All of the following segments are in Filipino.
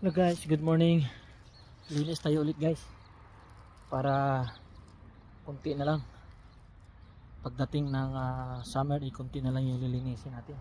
Hello guys, good morning. Linis tayo ulit guys. Para konti na lang. Pagdating ng summer, konti na lang yung lilinisin natin.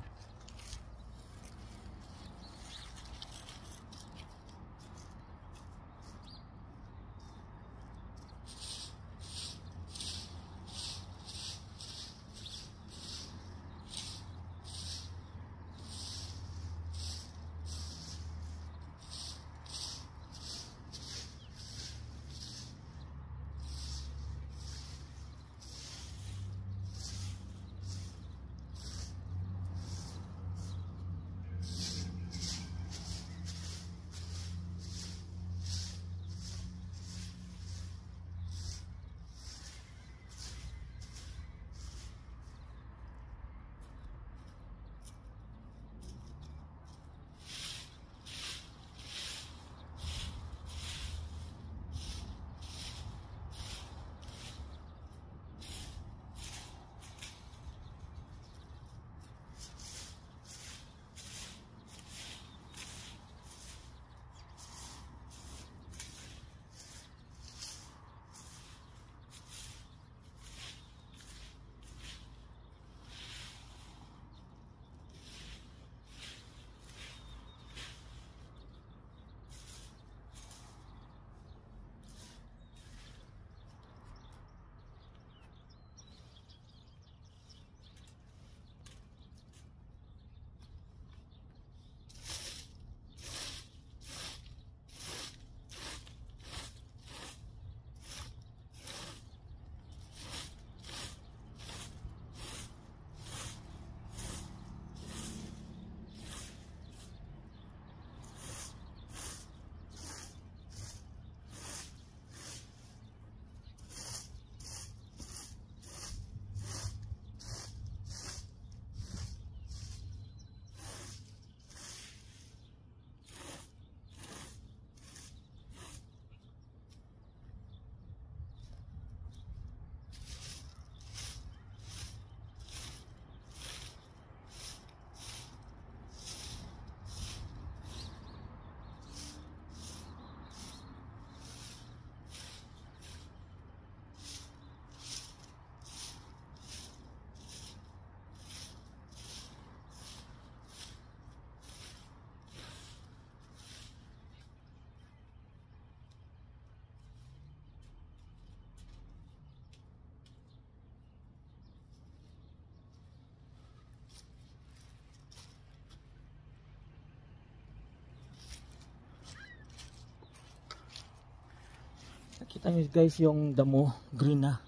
Nakita nyo guys yung damo, green na.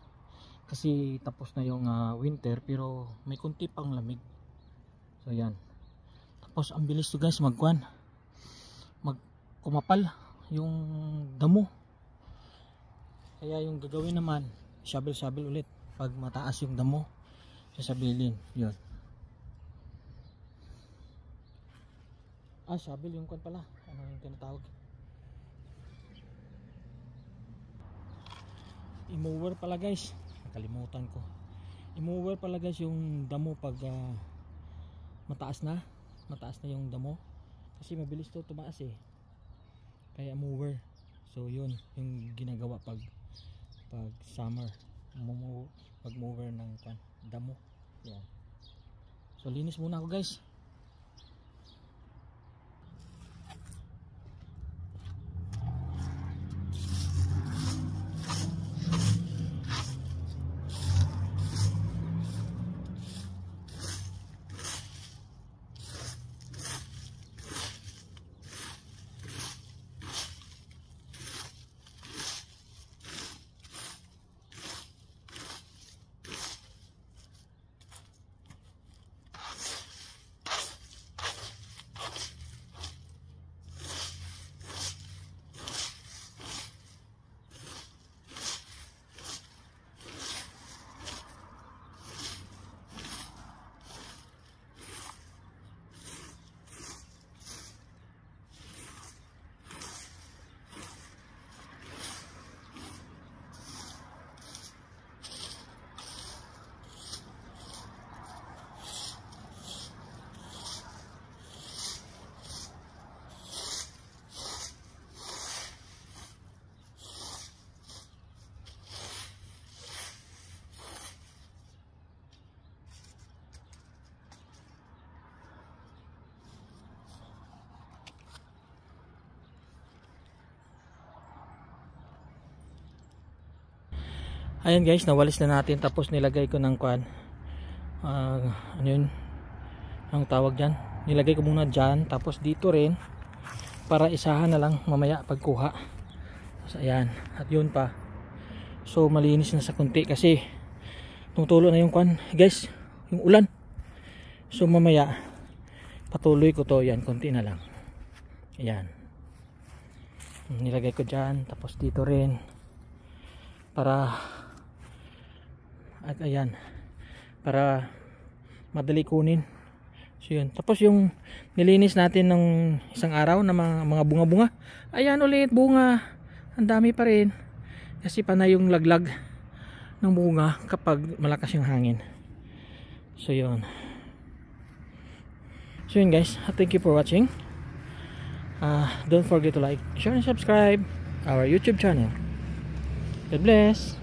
Kasi tapos na yung winter pero may kunti pang lamig. So yan. Tapos ang bilis to guys kumapal yung damo. Kaya yung gagawin naman, shovel ulit. Pag mataas yung damo, sasabilin. Yun. Shovel yung kwan pala. Ano yung tinatawag? I-mower pala guys, nakalimutan ko. I-mower pala guys yung damo pag mataas na yung damo kasi mabilis to tumaas kaya mower. So yun yung ginagawa pag summer, pag mower ng damo. Yan. So linis muna ako guys. Ayan guys, nawalis na natin, tapos nilagay ko ng kwan, ano yun ang tawag dyan, nilagay ko muna dyan, tapos dito rin para isahan na lang mamaya pagkuha. So ayan, at yun pa, so malinis na sa kunti kasi tumutulo na yung kwan guys, yung ulan. So mamaya patuloy ko to, yan konti na lang. Ayan, nilagay ko dyan, tapos dito rin para, at ayan, para madali kunin. So yun, tapos yung nilinis natin ng isang araw na mga bunga-bunga, ayan ulit bunga, ang dami pa rin kasi panay yung laglag ng bunga kapag malakas yung hangin. So yun, so yun guys, thank you for watching. Don't forget to like, share and subscribe our YouTube channel. God bless.